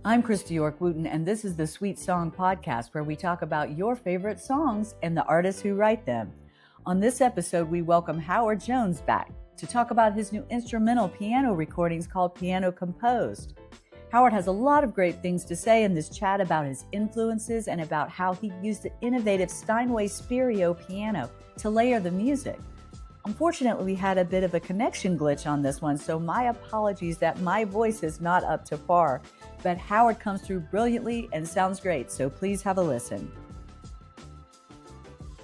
I'm Kristi York Wooten, and this is the Sweet Song Podcast, where we talk about your favorite songs and the artists who write them. On this episode, we welcome Howard Jones back to talk about his new instrumental piano recordings called Piano Composed. Howard has a lot of great things to say in this chat about his influences and about how he used the innovative Steinway Spirio piano to layer the music. Unfortunately, we had a bit of a connection glitch on this one, so my apologies that my voice is not up to par. But Howard comes through brilliantly and sounds great, so please have a listen.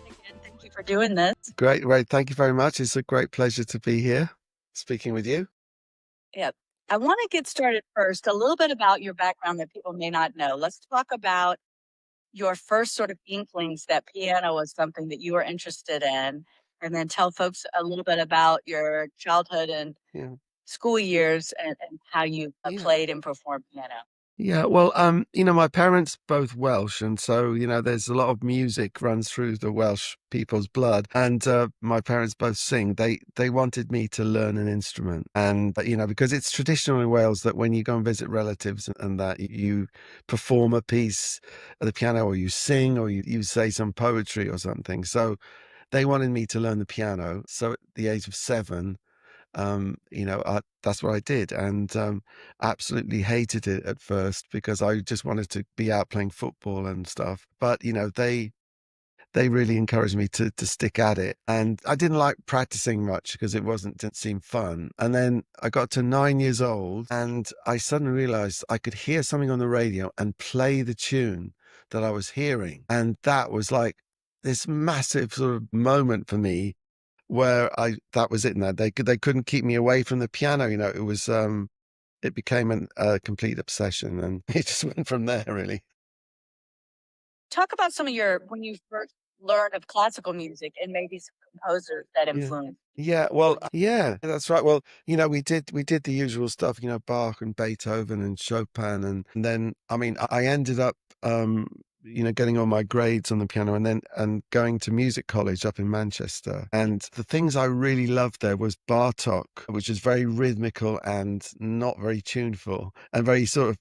Again, thank you for doing this. Great. Thank you very much. It's a great pleasure to be here speaking with you. Yep. I want to get started first, a little bit about your background that people may not know. Let's talk about your first sort of inklings that piano was something that you were interested in, and then tell folks a little bit about your childhood and school years and how you played and performed piano. Yeah, well, my parents both Welsh, and so, there's a lot of music runs through the Welsh people's blood. And my parents both sing. They wanted me to learn an instrument, and because it's traditional in Wales that when you go and visit relatives and that you perform a piece at the piano, or you sing, or you say some poetry or something. So they wanted me to learn the piano. So at the age of 7. That's what I did, and absolutely hated it at first because I just wanted to be out playing football and stuff. But they really encouraged me to stick at it, and I didn't like practicing much because didn't seem fun. And then I got to 9 years old, and I suddenly realized I could hear something on the radio and play the tune that I was hearing, and that was like this massive sort of moment for me where that was it. Now they couldn't keep me away from the piano. It was it became a complete obsession, and it just went from there, really. Talk about some of when you first learned of classical music and maybe some composers that influenced. Yeah, well, yeah, that's right. Well, we did the usual stuff, Bach and Beethoven and Chopin, and then I ended up getting all my grades on the piano and going to music college up in Manchester. And the things I really loved there was Bartok, which is very rhythmical and not very tuneful and very sort of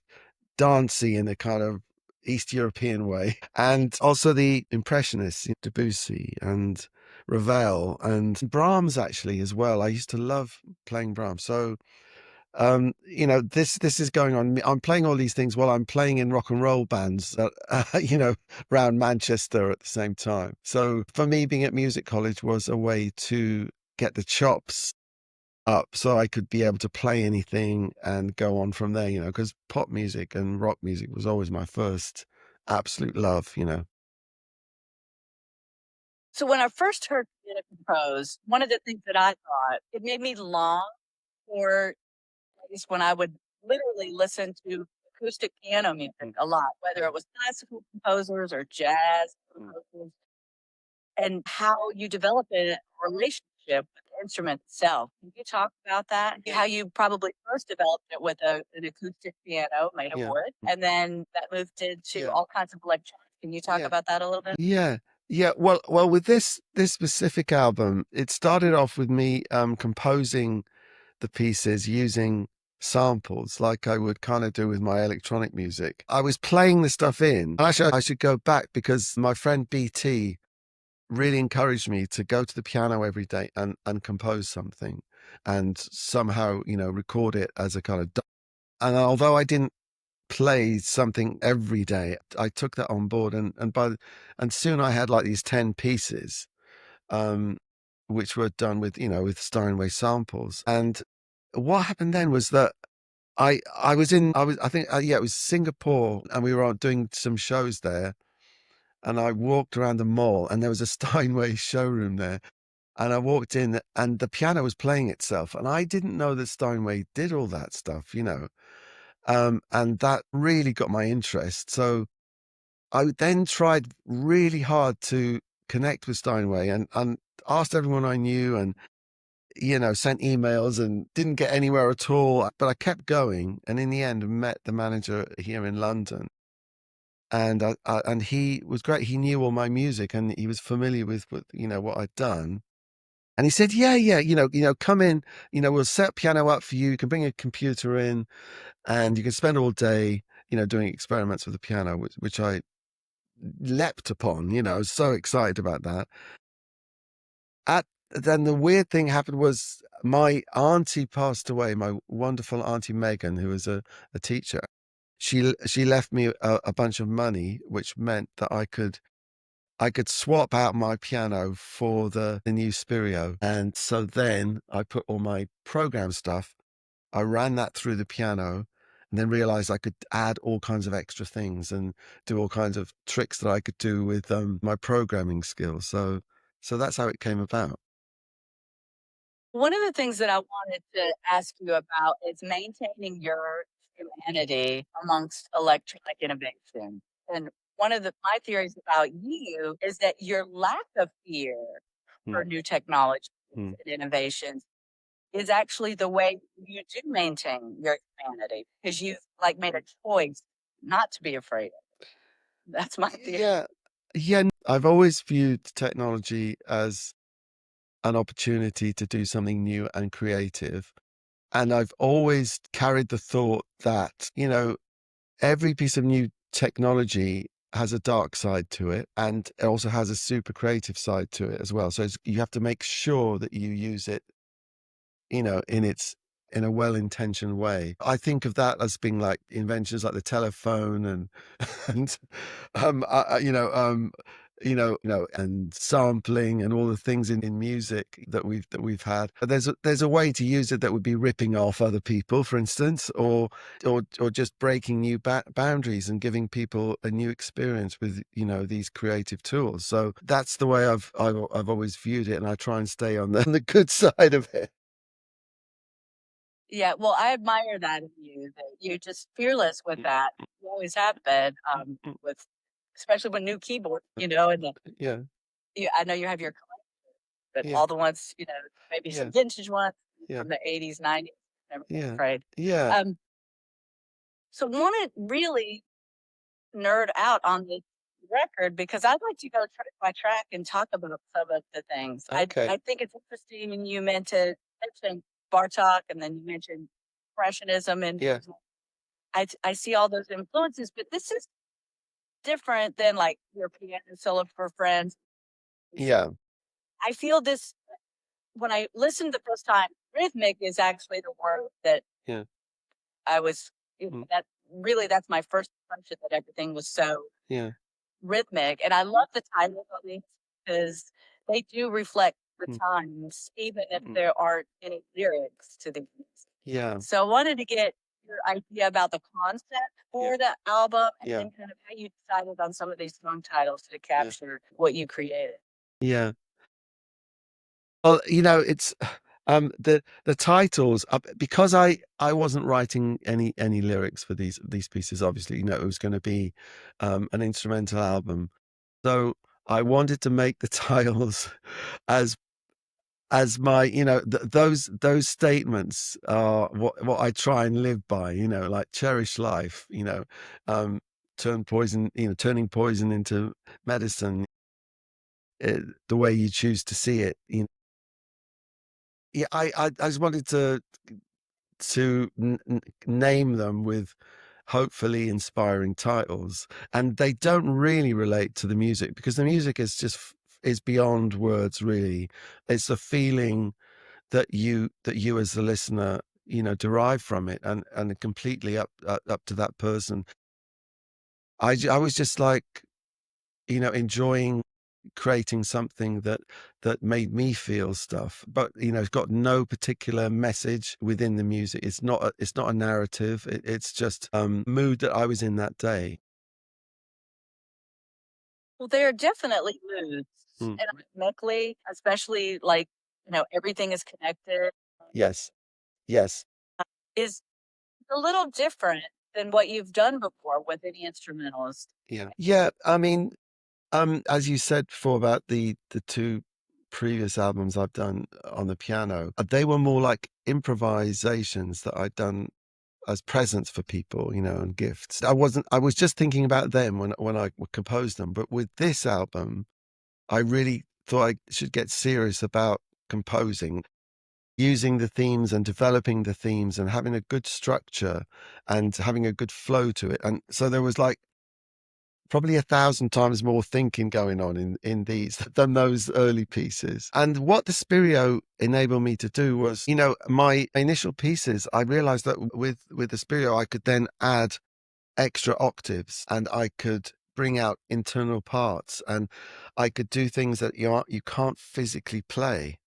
dancey in a kind of East European way. And also the Impressionists, Debussy and Ravel and Brahms actually as well. I used to love playing Brahms. So this is going on. I'm playing all these things while I'm playing in rock and roll bands, around Manchester at the same time. So for me, being at music college was a way to get the chops up so I could be able to play anything and go on from there, because pop music and rock music was always my first absolute love. So when I first heard piano composed, one of the things that I thought, it made me long for days when I would literally listen to acoustic piano music a lot, whether it was classical composers or jazz composers, and how you develop a relationship with the instrument itself. Can you talk about that? How you probably first developed it with an acoustic piano made of wood, and then that moved into all kinds of electronics. Can you talk about that a little bit? Yeah. Well, with this specific album, it started off with me composing the pieces using samples like I would kind of do with my electronic music. I was playing the stuff in. Actually, I should go back because my friend BT really encouraged me to go to the piano every day and compose something and somehow, record it as a kind of... And although I didn't play something every day, I took that on board, and soon I had like these 10 pieces, which were done with, with Steinway samples. And what happened then was that I think it was Singapore, and we were doing some shows there, and I walked around the mall, and there was a Steinway showroom there, and I walked in, and the piano was playing itself, and I didn't know that Steinway did all that stuff, and that really got my interest. So I then tried really hard to connect with Steinway and asked everyone I knew, and sent emails and didn't get anywhere at all. But I kept going, and in the end met the manager here in London. And and he was great. He knew all my music, and he was familiar with what I'd done. And he said, yeah, come in, we'll set piano up for you. You can bring a computer in, and you can spend all day. doing experiments with the piano, which I leapt upon. I was so excited about that. Then the weird thing happened was my auntie passed away. My wonderful auntie Megan, who was a teacher, she left me a bunch of money, which meant that I could swap out my piano for the new Spirio. And so then I put all my program stuff, I ran that through the piano, and then realized I could add all kinds of extra things and do all kinds of tricks that I could do with my programming skills. So that's how it came about. One of the things that I wanted to ask you about is maintaining your humanity amongst electronic innovation. And one of my theories about you is that your lack of fear Mm, for new technologies mm. and innovations is actually the way you do maintain your humanity because you've like made a choice not to be afraid. That's my theory. Yeah. Yeah. I've always viewed technology as an opportunity to do something new and creative. And I've always carried the thought that, every piece of new technology has a dark side to it, and it also has a super creative side to it as well. So you have to make sure that you use it, in a well-intentioned way. I think of that as being like inventions like the telephone and and and sampling and all the things in music that we've had. But there's a way to use it that would be ripping off other people, for instance, or just breaking new boundaries and giving people a new experience with these creative tools. So that's the way I've always viewed it, and I try and stay on the good side of it. Yeah, well, I admire that in you, that you're just fearless with that. You always have been, with especially with new keyboards, and Yeah, I know you have your but yeah, all the ones, maybe some yeah, vintage ones yeah, from the 80s, 90s, never been yeah, afraid. yeah. Um, so wanna really nerd out on this record because I'd like to go track by track and talk about some of the things. Okay. I think it's interesting and you mentioned Bartok and then you mentioned Impressionism and Yeah, I see all those influences, but this is different than like your piano solo for friends. yeah, I feel this when I listened the first time, rhythmic is actually the word that yeah, I was mm, that really that's my first impression that everything was so yeah, rhythmic. And I love the titles of these because they do reflect the mm, times, even if mm, there aren't any lyrics to these. yeah, So I wanted to get your idea about the concept yeah, for the album and yeah, then kind of how you decided on some of these song titles to yeah, capture what you created. yeah. Well, it's the titles because I wasn't writing any lyrics for these pieces. Obviously, it was going to be an instrumental album, so I wanted to make the titles as my those statements are what I try and live by, like cherish life, um turning poison into medicine, the way you choose to see it. Yeah, I just wanted to name them with hopefully inspiring titles, and they don't really relate to the music because the music is just is beyond words, really. It's a feeling that you as the listener derive from it, and completely up to that person. I was just like enjoying creating something that made me feel stuff, but it's got no particular message within the music. It's not a narrative. It's just mood that I was in that day. Well, there are definitely moods Mm. and rhythmically, especially like, everything is connected, Yes, yes, is a little different than what you've done before with any instrumentals. yeah. I mean, as you said before about the two previous albums I've done on the piano, they were more like improvisations that I'd done as presents for people, and gifts. I was just thinking about them when I composed them. But with this album, I really thought I should get serious about composing. using the themes and developing the themes and having a good structure and having a good flow to it. And so there was like probably 1,000 times more thinking going on in these than those early pieces. And what the Spirio enabled me to do was, my initial pieces, I realized that with the Spirio, I could then add extra octaves and I could bring out internal parts and I could do things that you can't physically play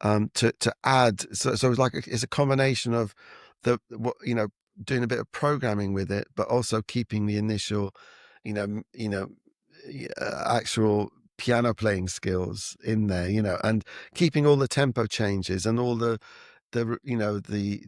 to add. So it's like it's a combination of doing a bit of programming with it, but also keeping the initial, actual piano playing skills in there, and keeping all the tempo changes and all the you know the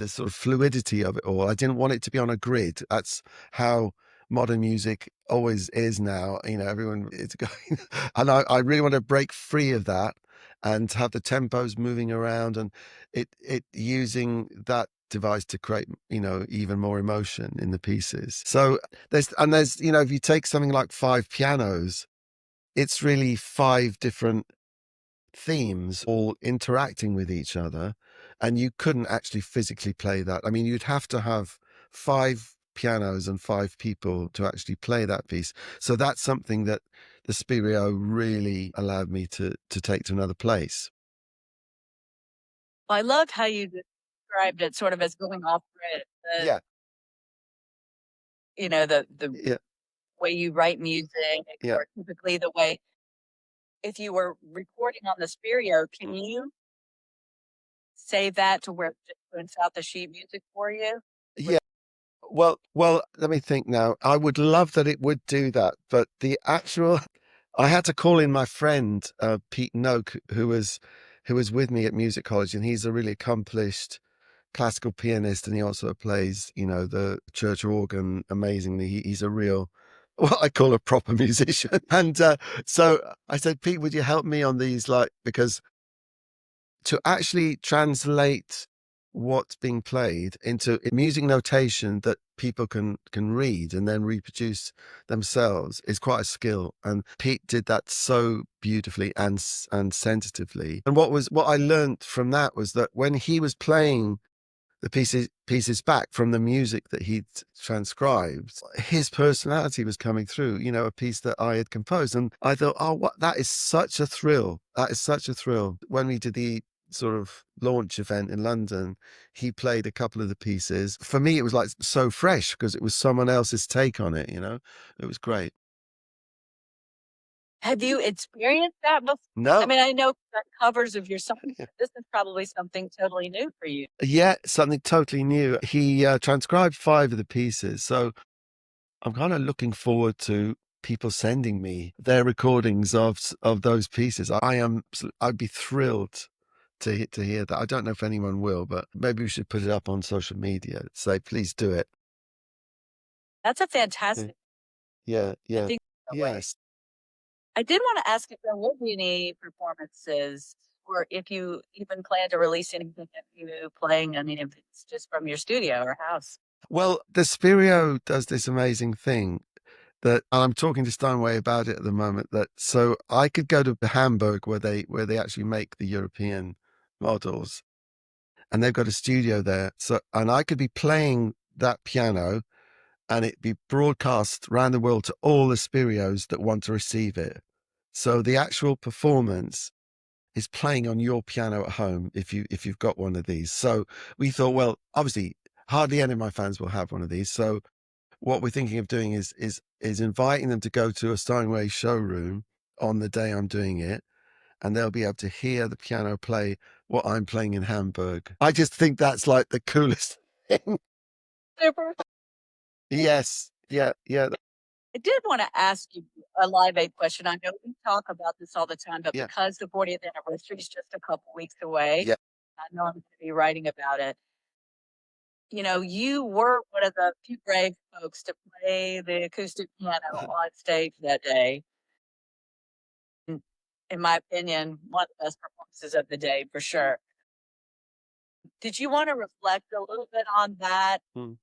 sort of fluidity of it all. I didn't want it to be on a grid. That's how modern music always is now. Everyone is going, and I really want to break free of that and have the tempos moving around and it using that device to create even more emotion in the pieces. So there's if you take something like five pianos, it's really five different themes all interacting with each other, and you couldn't actually physically play that. I mean, you'd have to have five pianos and five people to actually play that piece. So that's something that the Spirio really allowed me to take to another place. Well, I loved how you described it sort of as going off grid. Yeah, The yeah, way you write music, yeah. or typically the way if you were recording on the Spirio, can you save that to where it just prints out the sheet music for you? Yeah. Well, let me think now. I would love that it would do that, but the actual, I had to call in my friend Pete Noak, who was with me at music college, and he's a really accomplished classical pianist, and he also plays, the church organ amazingly. He's a real, what I call a proper musician. And so I said, Pete, would you help me on these? Like, because to actually translate what's being played into music notation that people can read and then reproduce themselves is quite a skill, and Pete did that so beautifully and sensitively. And what I learned from that was that when he was playing the pieces back from the music that he'd transcribed, his personality was coming through, a piece that I had composed. And I thought, oh, what, that is such a thrill. That is such a thrill. When we did the sort of launch event in London, he played a couple of the pieces. For me, it was like so fresh because it was someone else's take on it, It was great. Have you experienced that before? I No. mean, I know that covers of your songs, but this is probably something totally new for you. Yeah, something totally new. He transcribed five of the pieces. So I'm kind of looking forward to people sending me their recordings of those pieces. I'd be thrilled to hear that. I don't know if anyone will, but maybe we should put it up on social media. Say, please do it. That's a Yeah, fantastic. yeah, I yeah. think that way. Yes. I did want to ask if there will be any performances, or if you even plan to release anything of you playing. I mean, if it's just from your studio or house. Well, the Spirio does this amazing thing that, and I'm talking to Steinway about it at the moment, that so I could go to Hamburg where they actually make the European models, and they've got a studio there. So, and I could be playing that piano and it be broadcast around the world to all the Spirios that want to receive it. So the actual performance is playing on your piano at home if you've got one of these. So we thought, well, obviously, hardly any of my fans will have one of these. So what we're thinking of doing is inviting them to go to a Steinway showroom on the day I'm doing it, and they'll be able to hear the piano play what I'm playing in Hamburg. I just think that's like the coolest thing. Super. Yes. Yeah. Yeah. I did want to ask you a Live Aid question. I know we talk about this all the time, but Yeah. because the 40th anniversary is just a couple weeks away, Yeah. I know I'm going to be writing about it. You were one of the few brave folks to play the acoustic piano on stage that day. In my opinion, one of the best performances of the day for sure. Did you want to reflect a little bit on that Mm,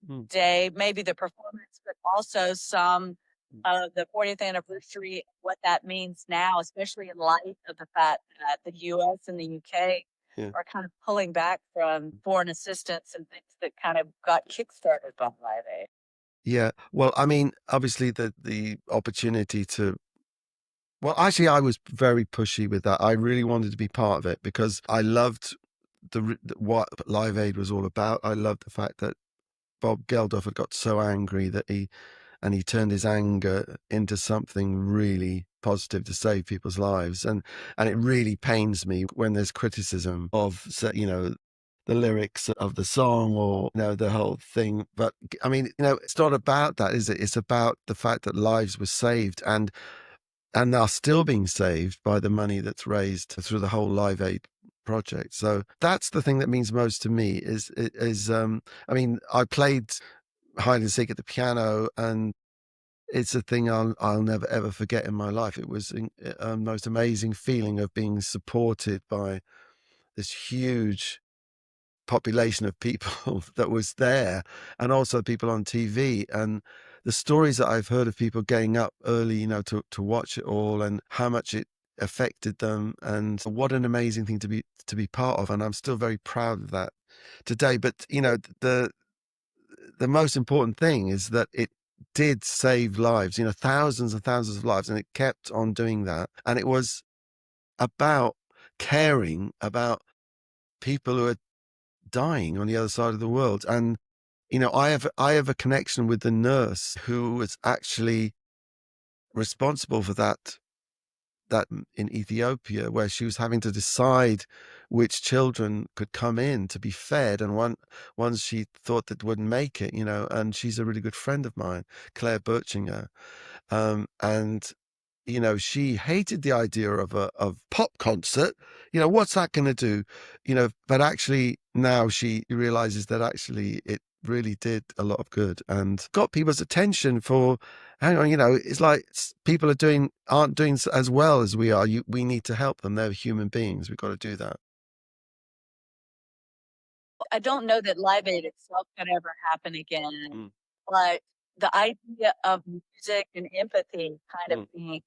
mm. day, maybe the performance, but also some of the 40th anniversary, what that means now, especially in light of the fact that the US and the UK Yeah. are kind of pulling back from foreign assistance and things that kind of got kickstarted by Live Aid. Yeah. Well, I mean, obviously the opportunity to well, actually I was very pushy with that. I really wanted to be part of it because I loved what Live Aid was all about. I loved the fact that Bob Geldof had got so angry that he turned his anger into something really positive to save people's lives. And it really pains me when there's criticism of, the lyrics of the song or, the whole thing. But I mean, it's not about that, is it? It's about the fact that lives were saved and are still being saved by the money that's raised through the whole Live Aid project. So that's the thing that means most to me I mean, I played hide and seek at the piano, and it's a thing I'll never ever forget in my life. It was a most amazing feeling of being supported by this huge population of people that was there, and also people on TV. And the stories that I've heard of people getting up early, to watch it all, and how much it affected them, and what an amazing thing to be part of. And I'm still very proud of that today. But the most important thing is that it did save lives, thousands and thousands of lives, and it kept on doing that. And it was about caring about people who are dying on the other side of the world. And I have a connection with the nurse who was actually responsible for that in Ethiopia, where she was having to decide which children could come in to be fed, and ones she thought that wouldn't make it, and she's a really good friend of mine, Claire Birchinger. And she hated the idea of a pop concert. What's that going to do? But actually now she realizes that actually it really did a lot of good and got people's attention for, hang on, it's like people aren't doing as well as we are. We need to help them. They're human beings. We've got to do that. I don't know that Live Aid itself could ever happen again, Mm, but the idea of music and empathy kind of mm, being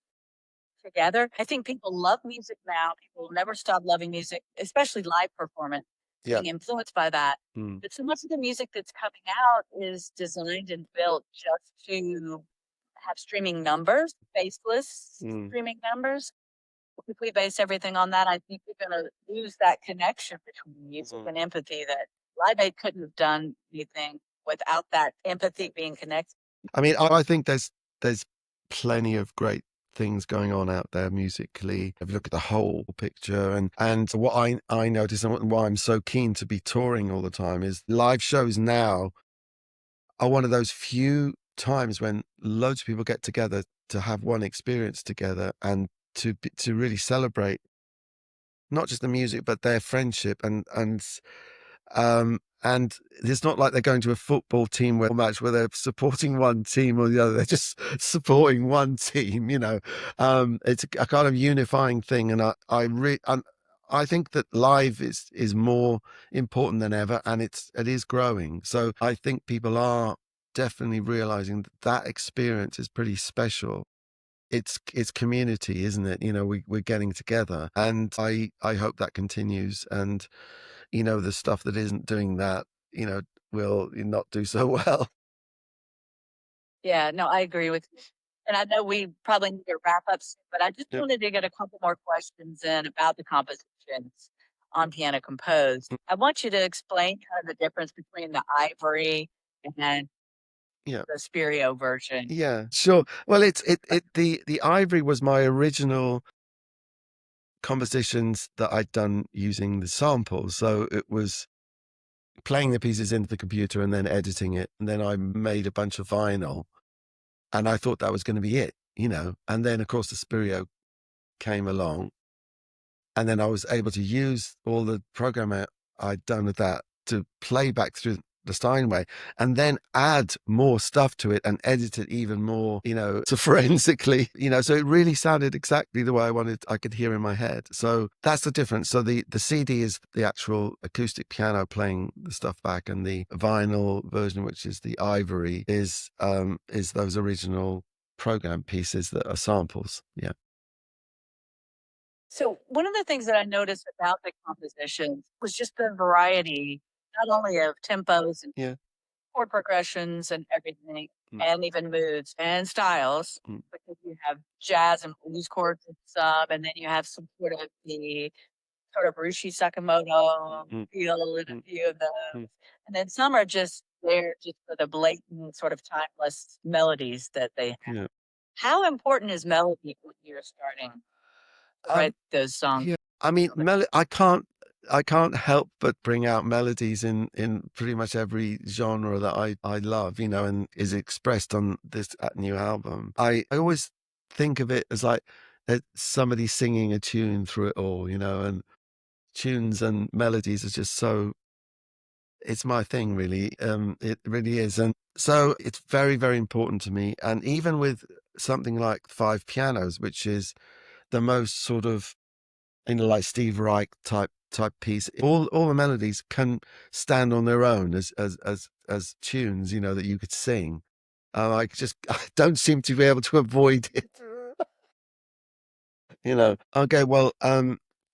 together. I think people love music now. People will never stop loving music, especially live performance, yeah. being influenced by that. Mm, But so much of the music that's coming out is designed and built just to have streaming numbers, faceless mm, streaming numbers. If we base everything on that, I think we're going to lose that connection between music mm. and empathy that Live Aid couldn't have done anything without that empathy being connected. I mean, I think there's plenty of great things going on out there musically. If you look at the whole picture, and what I notice, and why I'm so keen to be touring all the time, is live shows now are one of those few times when loads of people get together to have one experience together, and to really celebrate not just the music but their friendship. And it's not like they're going to a football team match where they're supporting one team or the other. They're just supporting one team. It's a kind of unifying thing. And I think that live is more important than ever, and it is growing. So I think people are definitely realizing that experience is pretty special. It's community, isn't it? We're getting together, and I hope that continues. And the stuff that isn't doing that, will not do so well. Yeah, no, I agree with you. And I know we probably need to wrap up soon, but I just Yep. wanted to get a couple more questions in about the compositions on Piano Composed. I want you to explain kind of the difference between the Ivory and Yeah. the Spirio version. Yeah, sure. Well, the Ivory was my original compositions that I'd done using the samples. So it was playing the pieces into the computer and then editing it. And then I made a bunch of vinyl, and I thought that was going to be it. And then, of course, the Spirio came along, and then I was able to use all the program I'd done with that to play back through the Steinway, and then add more stuff to it and edit it even more, to forensically, so it really sounded exactly the way I could hear in my head. So that's the difference. So the CD is the actual acoustic piano playing the stuff back, and the vinyl version, which is the Ivory, is those original program pieces that are samples. Yeah. So one of the things that I noticed about the compositions was just the variety, not only of tempos and Yeah. chord progressions and everything, Mm. and even moods and styles, Mm. because you have jazz and blues chords and some, and then you have some sort of Rushi Sakamoto Mm. feel in a Mm. few of those. Mm. And then some are just there just for the blatant sort of timeless melodies that they have. Yeah. How important is melody when you're starting to Um, write those songs? yeah. I mean, I can't help but bring out melodies in pretty much every genre that I love, you know, and is expressed on this new album. I always think of it as like somebody singing a tune through it all, you know, and tunes and melodies are just so, it's my thing really. It really is. And so it's very, very important to me. And even with something like Five Pianos, which is the most sort of, you know, like Steve Reich type piece, all the melodies can stand on their own as tunes, you know, that you could sing. I don't seem to be able to avoid it. You know, okay, well,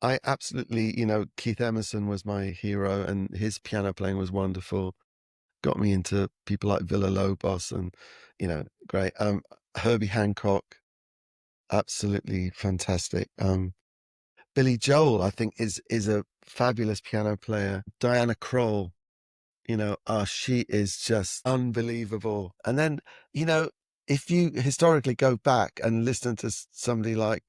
I absolutely, you know, Keith Emerson was my hero, and his piano playing was wonderful. Got me into people like Villa Lobos, and you know, great. Herbie Hancock, absolutely fantastic. Billy Joel, I think, is a fabulous piano player. Diana Kroll, you know, she is just unbelievable. And then, you know, if you historically go back and listen to somebody like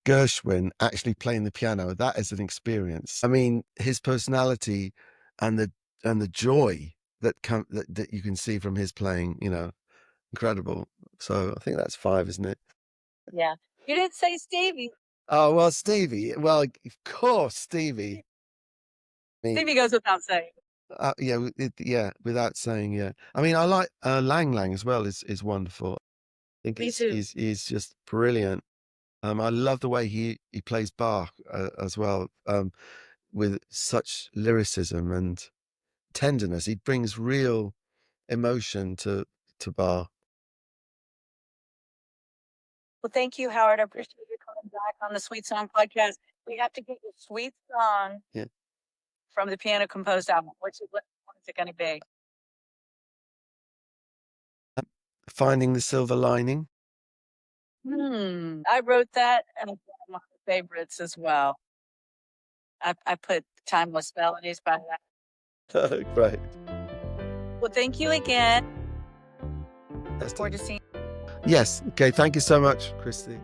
Gershwin actually playing the piano, that is an experience. I mean, his personality and the joy that you can see from his playing, you know, incredible. So I think that's 5, isn't it? Yeah. You didn't say Stevie. Oh well, Stevie. Well, of course, Stevie. Stevie goes without saying. Yeah, yeah, without saying, yeah. I mean, I like Lang Lang as well. Is wonderful. I think Me too. he's just brilliant. I love the way he plays Bach as well, with such lyricism and tenderness. He brings real emotion to Bach. Well, thank you, Howard. I appreciate you coming back on the Sweet Song Podcast. We have to get your sweet song Yeah, from the piano composed album. What is it going to be? Finding the Silver Lining. I wrote that and it's one of my favorites as well. I put Timeless Melodies by that. Great. Well, thank you again. That's Look forward to seeing Yes. Okay. Thank you so much, Kristi.